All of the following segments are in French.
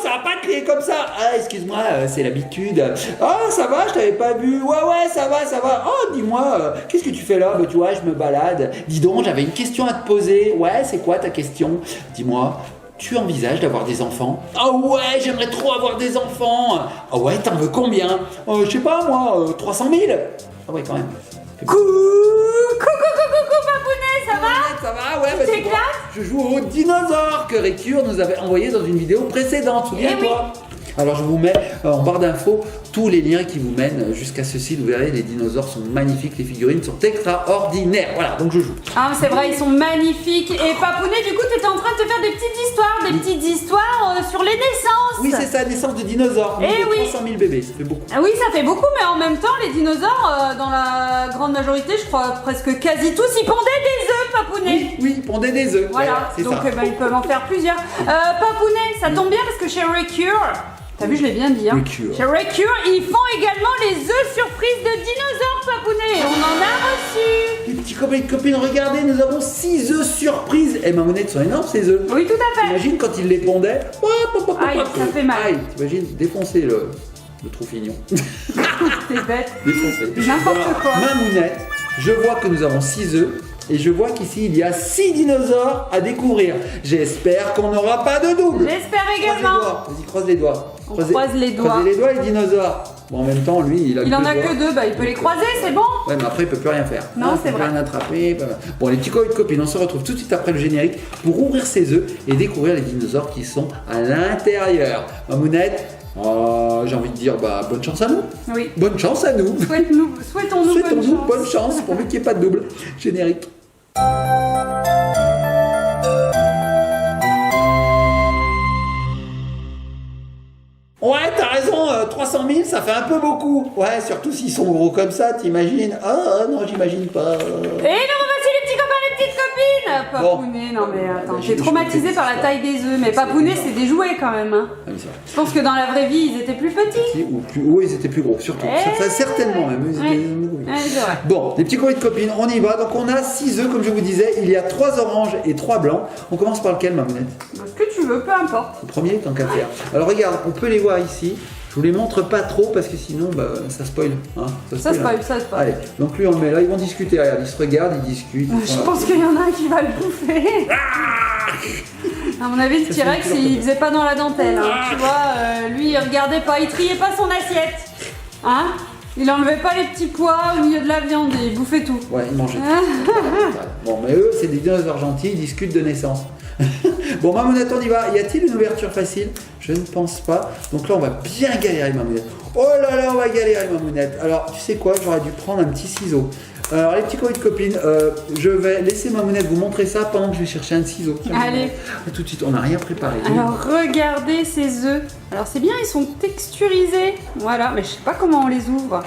Ça va pas crier comme ça. Ah, excuse-moi, c'est l'habitude. Ah, ça va, je t'avais pas vu. Ouais, ça va. Oh, dis-moi, qu'est-ce que tu fais là? Bah, tu vois, je me balade. Dis donc, j'avais une question à te poser. Ouais, c'est quoi ta question? Dis-moi. Tu envisages d'avoir des enfants? Ah ouais, j'aimerais trop avoir des enfants. Ah ouais, t'en veux combien? Je sais pas moi, 300 000. Ah ouais, quand même. Coucou, Papounet, ça va? Ça va, ouais. Tu t'éclates? Je joue au dinosaure que Récure nous avait envoyé dans une vidéo précédente, souviens-toi. Alors je vous mets en barre d'infos tous les liens qui vous mènent jusqu'à ce site. Vous verrez, les dinosaures sont magnifiques, les figurines sont extraordinaires. Voilà, donc je joue. Ah, c'est vrai, ils sont magnifiques. Et Papounet, du coup, tu étais en train de te faire des petites histoires sur les naissances. Oui, c'est ça, naissance de dinosaures. Eh oui. 300 000 bébés, ça fait beaucoup. Ah oui, ça fait beaucoup, mais en même temps, les dinosaures, dans la grande majorité, je crois presque quasi tous, ils pondaient des œufs, Papounet. Oui, ils pondaient des œufs. Voilà, c'est donc ça. ils peuvent en faire plusieurs. Papounet, ça tombe bien parce que chez Récure, t'as vu, je l'ai bien dit, hein. Récure. Chez Récure, ils font également les œufs surprises de dinosaures, Papounet. On en a reçu. Les petits copains et copines, regardez, nous avons 6 œufs surprises. Et ma monnaie, sont énormes ces œufs. Oui, tout à fait. T'imagines quand ils les pondaient. Aïe, ça fait mal. Aïe, t'imagines défoncer le troufignon. T'es bête. Défoncer. N'importe Alors, quoi. Ma mounette, je vois que nous avons 6 œufs. Et je vois qu'ici il y a 6 dinosaures à découvrir. J'espère qu'on n'aura pas de double. J'espère également. Vas-y, croise les doigts. On croise les doigts. Croisez les doigts, les dinosaures. Bon, en même temps, lui, il Il en a que 2, bah il peut les croiser, c'est bon. Ouais, mais après, il peut plus rien faire. Non, c'est Il peut vrai. rien attraper. Bon, les petits copains et copines, on se retrouve tout de suite après le générique pour ouvrir ses œufs et découvrir les dinosaures qui sont à l'intérieur. Mamounette, j'ai envie de dire bonne chance à nous. Oui. Bonne chance à nous. Souhaitons-nous bonne chance pourvu qu'il n'y ait pas de double. Générique. Ouais, t'as raison, 300 000, ça fait un peu beaucoup. Ouais, surtout s'ils sont gros comme ça, t'imagines? Ah non, j'imagine pas. Et nous revoici les petits copains, les petites copines. Papounet, non mais attends, j'ai traumatisé par la taille des œufs. Mais Papounet, c'est des jouets quand même. Hein. Ah oui, c'est vrai. Je pense que dans la vraie vie, ils étaient plus petits. Oui, ils étaient plus gros, surtout. Ça, certainement même. Ils étaient gros. Ouais, c'est vrai. Bon, les petits copains de copines, on y va. Donc on a 6 œufs, comme je vous disais. Il y a 3 oranges et 3 blancs. On commence par lequel, ma mounette? Ce que tu veux, peu importe. Le premier, tant qu'à faire. Alors regarde, on peut les voir ici. Je vous les montre pas trop parce que sinon ça spoil. Hein, Ça spoil. Allez, donc lui on le met là, ils vont discuter. Regarde, ils se regardent, ils discutent. Je pense qu'il y en a un qui va le bouffer. À mon avis, le T-Rex, il faisait pas dans la dentelle. Hein. Tu vois, lui, il regardait pas, il triait pas son assiette. Hein? Il enlevait pas les petits pois au milieu de la viande, il bouffait tout. Ouais, ils mangeaient tout. Bon, mais eux, c'est des dinosaures gentils, ils discutent de naissance. Bon, Mamounette, on y va. Y a-t-il une ouverture facile? Je ne pense pas. Donc là, on va bien galérer, Mamounette. Oh là là, on va galérer, Mamounette. Alors, tu sais quoi? J'aurais dû prendre un petit ciseau. Alors, les petits copains de copines, je vais laisser Mamounette vous montrer ça pendant que je vais chercher un ciseau. Allez. Tout de suite, on n'a rien préparé. Alors, regardez ces œufs. Alors, c'est bien, ils sont texturisés. Voilà, mais je sais pas comment on les ouvre.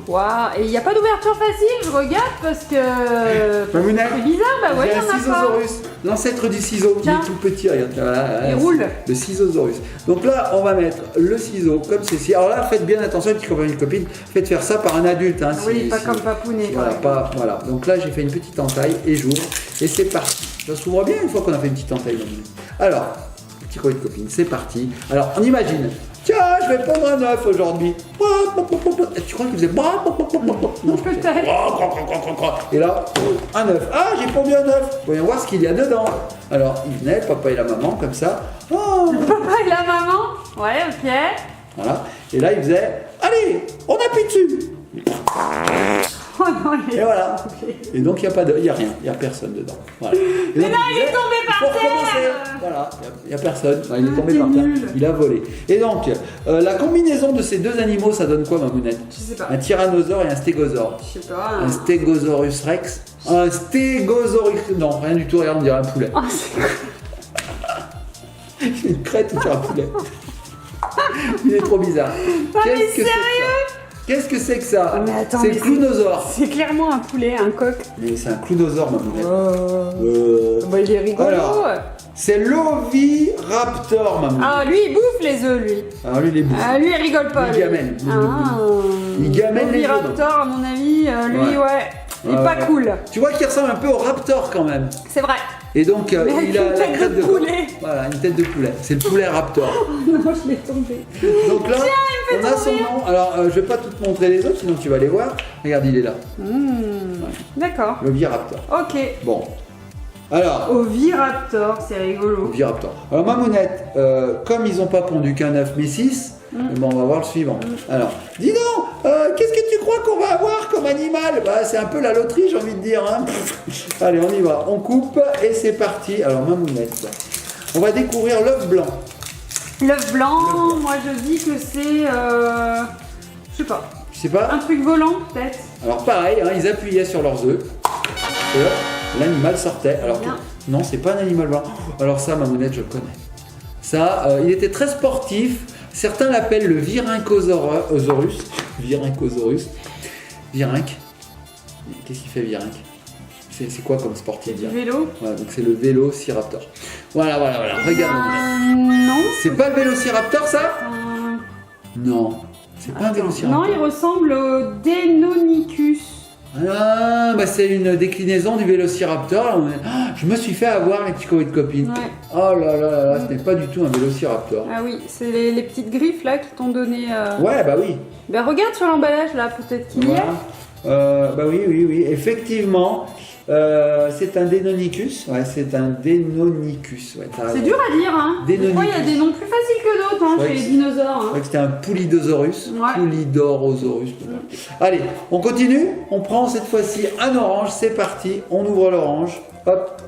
Waouh, et il n'y a pas d'ouverture facile, je regarde parce que. Mamounette, c'est bizarre, bah ouais, il y j'ai en un a pas. ciseausaurus, l'ancêtre du ciseau, il Tiens. est tout petit, regarde. Voilà, Il roule. Le ciseausaurus. Donc là, on va mettre le ciseau comme ceci. Alors là, faites bien attention, les petits copains et copines, faites faire ça par un adulte. Hein, Oui, pas comme Papounet. Voilà, voilà. Donc là, j'ai fait une petite entaille et j'ouvre. Et c'est parti. Ça s'ouvre bien une fois qu'on a fait une petite entaille. Alors, petits copains et copines, c'est parti. Alors, on imagine. Tiens, je vais prendre un œuf aujourd'hui. Tu crois qu'il faisait. Non, Peut-être. Et là, un œuf. Ah, j'ai pondu un œuf. Voyons voir ce qu'il y a dedans. Alors, il venait, le papa et la maman, comme ça. Oh. Papa et la maman. Ouais, ok. Voilà. Et là, il faisait. Allez, on appuie dessus. Oh non, Et voilà. Et donc, il n'y a rien. Il n'y a personne dedans. Voilà. Et Mais donc, là, il est tombé par pour terre. commencer. Voilà. Il n'y a personne. Non, il est tombé t'es par terre. nul. Il a volé. Et donc, la combinaison de ces deux animaux, ça donne quoi, ma mounette? Je sais pas. Un tyrannosaure et un stégosaure. Je sais pas. Un stégosaurus rex. Un stégosaurus. Non, rien du tout, regarde, on dirait un poulet. Oh, c'est Une crête ou un poulet. Il est trop bizarre. mais Qu'est-ce que c'est que ça? Qu'est-ce que c'est que ça? Mais attends, C'est mais le clounosaure. c'est clairement un poulet, un coq. Mais c'est un clounosaure, ma mounette. Bah, il est rigolo. Alors, c'est l'oviraptor, ma mounette. Ah, lui, il bouffe les œufs, lui. Alors lui, il est bouffé. Ah, lui, il rigole pas. Il lui. gamène. Ah. Il gamène les œufs. Raptor, à mon avis, lui, ouais. Il est pas cool. Tu vois qu'il ressemble un peu au raptor quand même. C'est vrai. Et donc, Mais avec il a une la tête crête de de poulet. Voilà, une tête de poulet. C'est le poulet raptor. Non, je l'ai tombé. Donc là, on a son nom. Alors, je vais pas tout te montrer les autres, sinon tu vas les voir. Regarde, il est là. D'accord. L'Oviraptor. Ok. Bon. Alors, Oviraptor, c'est rigolo. Oviraptor. Alors, Mamounette, comme ils n'ont pas pondu qu'un œuf mais 6, bon, on va voir le suivant. Alors, dis donc, qu'est-ce que tu crois qu'on va avoir comme animal? Bah, c'est un peu la loterie, j'ai envie de dire. Hein. Allez, on y va. On coupe et c'est parti. Alors, Mamounette, on va découvrir l'œuf blanc. L'œuf blanc, moi je dis que c'est. Je sais pas. Je sais pas. Un truc volant, peut-être. Alors, pareil, hein, ils appuyaient sur leurs œufs. Et là, l'animal sortait. Alors, Bien. non, c'est pas un animal blanc. Alors, ça, Mamounette, je le connais. Ça, il était très sportif. Certains l'appellent le Viryncosaurus. Viryncosaurus. Virynque. Qu'est-ce qu'il fait, Virynque? C'est quoi comme sportif? Du vélo. Voilà, donc c'est le Vélociraptor. Voilà. Regarde. Non. C'est pas le Vélociraptor, ça? Non. C'est pas un Vélociraptor. Non, il ressemble au Deinonychus. Ah, bah c'est une déclinaison du Vélociraptor. Je me suis fait avoir, les petits copains de copines. Ouais. Oh là, ce n'est pas du tout un Vélociraptor. Ah oui, c'est les petites griffes là qui t'ont donné. Ouais, bah oui. Ben regarde sur l'emballage là, peut-être qu'il y Voilà. est. Bah oui. Effectivement, c'est un Deinonychus. Ouais, c'est un Deinonychus. Ouais, C'est dur à dire, hein. Des fois, il y a des noms plus faciles que d'autres hein, Ouais, chez les c'est- dinosaures. Je Hein. crois que c'était un Poulidorosaurus. Ouais. Poulidorosaurus. Allez, on continue. On prend cette fois-ci un orange. C'est parti. On ouvre l'orange. Hop.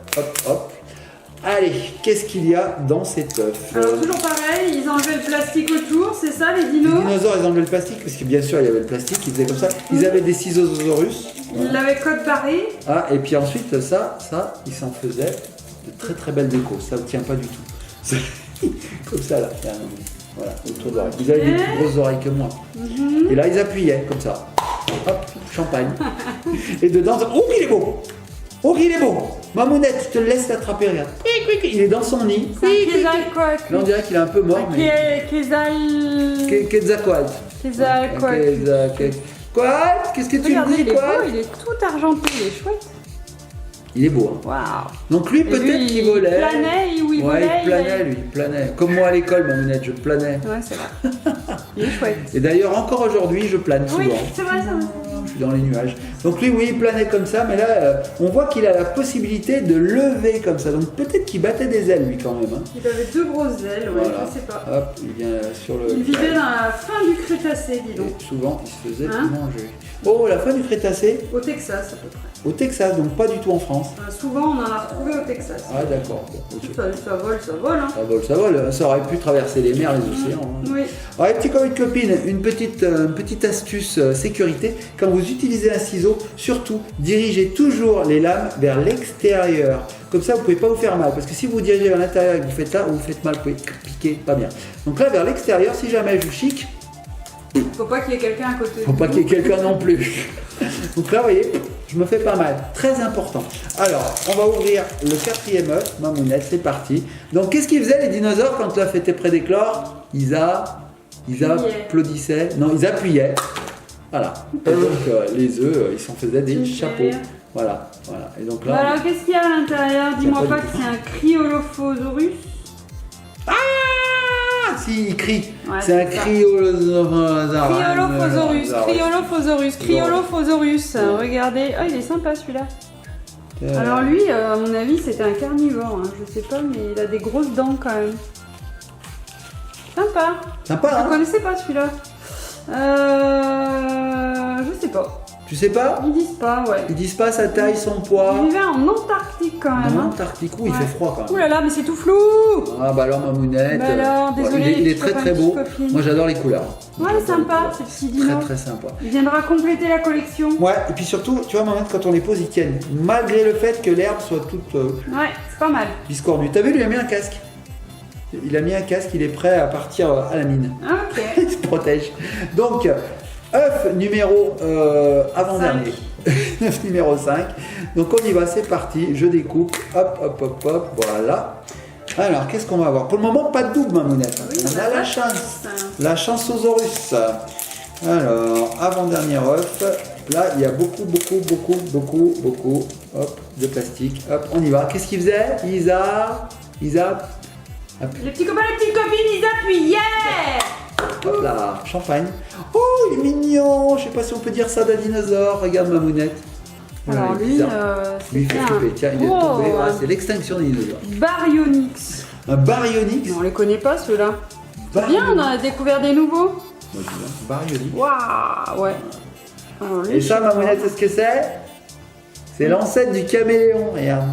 Allez, qu'est-ce qu'il y a dans cet œuf? Alors, toujours pareil, ils enlevaient le plastique autour, c'est ça les Les dinos? dinosaures, ils enlevaient le plastique, parce que bien sûr, il y avait le plastique, ils faisaient comme ça. Ils avaient des ciseausaurus. Ils l'avaient code barré. Ah, et puis ensuite, ça, ils s'en faisaient de très très belles décos. Ça ne tient pas du tout. C'est comme ça, là. Voilà, autour de l'oreille. Ils avaient des plus grosses oreilles que moi. Et là, ils appuyaient, comme ça. Hop, champagne. Et dedans, oh, il est beau! Oh, il est beau! Mamounette, je te laisse l'attraper, regarde. Il est dans son nid. C'est un Quetzalcoatl. Là, on dirait qu'il est un peu mort, mais... Quetzalcoatl. Quetzalcoatl. Quoi? Qu'est-ce que tu Regardez, me dis, il est quoi? beau, il est tout argenté, il est chouette. Il est beau, hein. Waouh. Donc lui, Et peut-être lui, qu'il volait. Il planait, ou il Ouais, volait. il planait, lui, il planait. Comme moi à l'école, Mamounette, je planais. Ouais, c'est vrai. Il est chouette. Et d'ailleurs, encore aujourd'hui, je plane souvent. Oui, c'est vrai ça. Je suis dans les nuages. Donc lui, oui, il planait comme ça, mais là, on voit qu'il a la possibilité de lever comme ça. Donc peut-être qu'il battait des ailes, lui, quand même. Hein. Il avait deux grosses ailes, ouais, Voilà. je sais pas. Hop, il vient sur le... Il vivait dans la fin du Crétacé, dis donc. Et souvent, il se faisait Hein manger. Oh, la fin du Crétacé, Au Texas, à peu près. au Texas, donc pas du tout en France. Souvent, on en a retrouvé au Texas. Ah, d'accord. Bon, ok. Ça vole, hein. Ça vole. Ça aurait pu traverser les mers, les océans. Hein. Oui. Alors, les petits copains de copines, une petite astuce sécurité. Quand vous utilisez un ciseau, surtout, dirigez toujours les lames vers l'extérieur. Comme ça, vous ne pouvez pas vous faire mal. Parce que si vous dirigez vers l'intérieur et que vous faites là, vous faites mal, vous pouvez piquer, pas bien. Donc là, vers l'extérieur, si jamais je vous chic, Faut pas qu'il y ait quelqu'un à côté. faut pas qu'il y ait quelqu'un non plus. Donc là, vous voyez, je me fais pas mal. Très important. Alors, on va ouvrir le 4e œuf. Mamounette, c'est parti. Donc, qu'est-ce qu'ils faisaient les dinosaures quand l'œuf était près d'éclore? Ils applaudissaient. Non, ils appuyaient. Voilà. Et donc, les œufs, ils s'en faisaient des Super. chapeaux. Voilà. Et donc là, Alors, qu'est-ce qu'il y a à l'intérieur? Dis-moi pas pas du que c'est un Cryolophosaurus. ah, si, il crie. Ouais, c'est un c'est ça. Cryolophosaurus. Regardez. Ah, il est sympa celui-là. Alors lui, à mon avis, c'était un carnivore. Hein. Je sais pas, mais il a des grosses dents quand même. Sympa. Sympa, Je hein? connaissais pas celui-là. Je sais pas. Tu sais pas? Ils disent pas, ouais. Ils disent pas sa taille, son poids. Il vivait en Antarctique quand même. En Hein. Antarctique, où il Ouais. fait froid quand même. Ouh là là, mais c'est tout flou. Ah bah alors Mamounette, Bah alors, désolé, il les est petits très copains, très les beau. petites copines. Moi j'adore les couleurs. Ouais, sympa, ces petits dinos. Très très sympa. Il viendra compléter la collection. Ouais, et puis surtout, tu vois Mamounette, quand on les pose, ils tiennent. Malgré le fait que l'herbe soit toute Ouais, c'est pas mal. biscornue. T'as vu, lui, il a mis un casque. Il a mis un casque, il est prêt à partir à la mine. Ah, ok. Il se protège. Donc, œuf numéro avant-dernier. œuf numéro 5. Donc on y va, c'est parti. Je découpe. Hop. Voilà. Alors, qu'est-ce qu'on va avoir? Pour le moment, pas de double, Mamounette. Oui, On a la chance. Ça. La chanceosaurus. Alors, avant-dernier œuf. Hop là, il y a beaucoup, hop, de plastique. Hop, on y va. Qu'est-ce qu'il faisait? Isa. Hop. Les petits copains, les petites copines, ils appuient. Yeah! Hop là, champagne. Oh, il est mignon. Je sais pas si on peut dire ça d'un dinosaure. Regarde Mamounette. Voilà, Alors il est lui, bizarre. Lui, il fait flipper. Tiens, il est tombé. Voilà, c'est l'extinction des dinosaures. Baryonyx. Un baryonyx. Non, on les connaît pas ceux-là. C'est bien, on a découvert des nouveaux. Moi, je dis bien, baryonyx. Waouh, ouais. Alors, lui, Et je ça, sais pas. Mamounette, c'est ce que c'est? C'est l'ancêtre du caméléon. Regarde.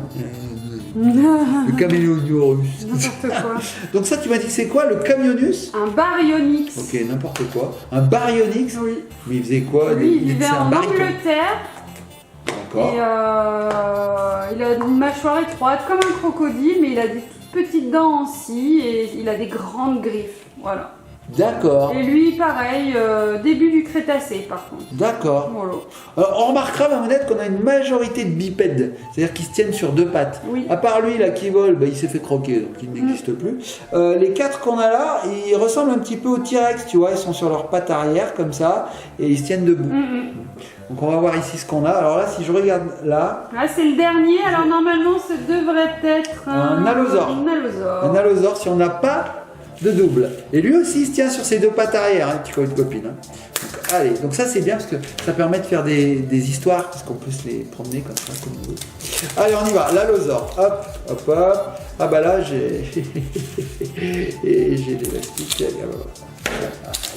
Le caméléonurus. N'importe quoi. Donc ça, tu m'as dit que c'est quoi? Le camionus? Un baryonyx. Ok, n'importe quoi. Un baryonyx? Oui. Mais il faisait quoi? Lui, il vivait C'est un en baryton. Angleterre. D'accord. Et il a une mâchoire étroite comme un crocodile, mais il a des toutes petites dents en scie et il a des grandes griffes. Voilà. D'accord. Et lui, pareil, début du Crétacé par contre. D'accord. Voilà. Alors, on remarquera, Mamounette, qu'on a une majorité de bipèdes, c'est-à-dire qui se tiennent sur deux pattes. Oui. À part lui, là, qui vole, bah, il s'est fait croquer, donc il n'existe plus. Les quatre qu'on a là, ils ressemblent un petit peu au T-Rex, tu vois, ils sont sur leurs pattes arrière, comme ça, et ils se tiennent debout. Donc on va voir ici ce qu'on a. Alors là, si je regarde là, Là, c'est le dernier, alors normalement, ce devrait être Un allosaure. Un allosaure. un allosaure, si on n'a pas de double. Et lui aussi, il se tient sur ses deux pattes arrière, hein, tu vois, une copine. Hein. Donc, allez, donc ça c'est bien parce que ça permet de faire des histoires, parce qu'on peut se les promener comme ça, comme on veut. Allez, on y va, l'allosaure. Hop, hop, hop. Ah bah là, j'ai et j'ai des plastiques.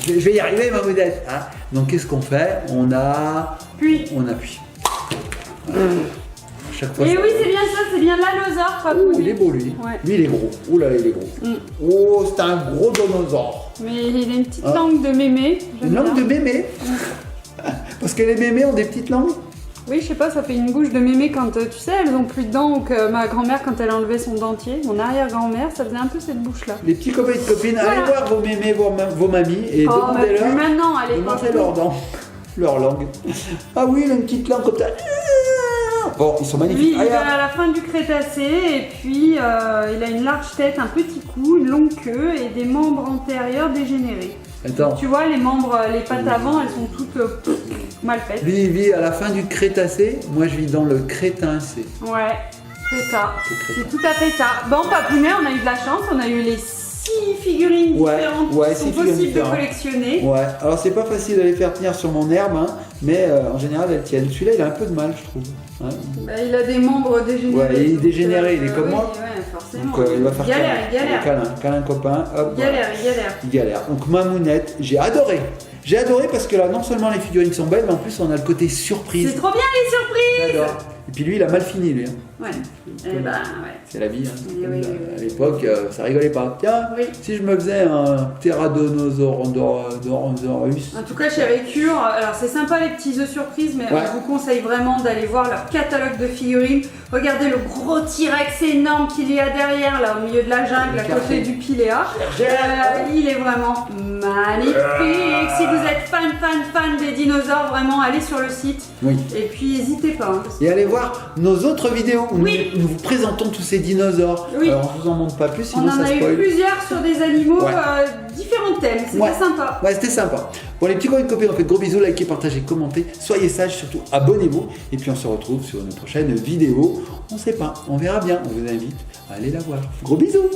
Je vais y arriver, ma modette. Hein. Donc qu'est-ce qu'on fait? On appuie. Chaque fois, Et ça oui, va. c'est bien ça, c'est bien l'allosaure. Oh, il est beau lui. Ouais. Lui il est gros. Ouh là, il est gros. Oh, c'est un gros dinosaure. Mais il a une petite langue de mémé. Une langue de mémé. Parce que les mémés ont des petites langues. Oui, je sais pas, ça fait une bouche de mémé quand, tu sais, elles ont plus de dents ou que ma grand-mère, quand elle enlevait son dentier, mon arrière-grand-mère, ça faisait un peu cette bouche-là. Les petits copains et copines, Voilà. allez voir vos mémés, vos mamies et Oh, bah, plus demandez-leur. maintenant, elle est pas Demandez leurs dents, leur langue. Ah oui, il a une petite langue comme ça. Bon, ils sont Lui, magnifiques. il est à la fin du Crétacé et puis il a une large tête, un petit cou, une longue queue et des membres antérieurs dégénérés. Attends, Tu vois, les membres, les pattes avant, elles sont toutes mal faites. lui il vit à la fin du Crétacé, moi je vis dans le Crétincé. Ouais, c'est ça. C'est C'est tout à fait ça. Bon, Papounet, on a eu de la chance, on a eu les 6 figurines Ouais, différentes ouais, qui six sont figurines possibles de différentes. collectionner. Ouais, alors c'est pas facile de les faire tenir sur mon herbe, hein, mais en général elles tiennent. Celui-là il a un peu de mal, je trouve. Hein. Bah, il a des membres dégénérés. Ouais, il est donc, dégénéré, il est comme oui, moi. Ouais, forcément. Donc il va faire il galère. câlin copain. Hop, Il galère. Il galère. Donc Mamounette, j'ai adoré. J'ai adoré parce que là, non seulement les figurines sont belles, mais en plus on a le côté surprise. C'est trop bien les surprises. J'adore. Et puis lui, il a mal fini, lui. Hein. Ouais. Eh ben, ouais. C'est la vie. Hein. Oui, oui, oui. À l'époque, ça rigolait pas. Tiens, Oui. si je me faisais un pteranodonsaurus. En tout chez Récure, alors c'est sympa les petits œufs surprises, mais Ouais. je vous conseille vraiment d'aller voir leur catalogue de figurines. Regardez le gros T-Rex énorme qu'il y a derrière, là au milieu de la jungle, à côté du Piléa. Il est vraiment magnifique. Si vous êtes fan des dinosaures, vraiment allez sur le site. Oui. Et puis n'hésitez pas. Hein, parce que- Et allez voir nos autres vidéos où Oui. nous vous présentons tous ces dinosaures. Oui. Alors je vous en montre pas plus, On sinon en ça a eu spoil. plusieurs sur des animaux, Ouais. différents thèmes. C'était Ouais. sympa. Ouais, c'était sympa. Bon, les petits copains et copines, on fait de gros bisous, likez, partagez, commentez, soyez sages, surtout abonnez-vous. Et puis on se retrouve sur une prochaine vidéo. On sait pas, on verra bien. On vous invite à aller la voir. Gros bisous.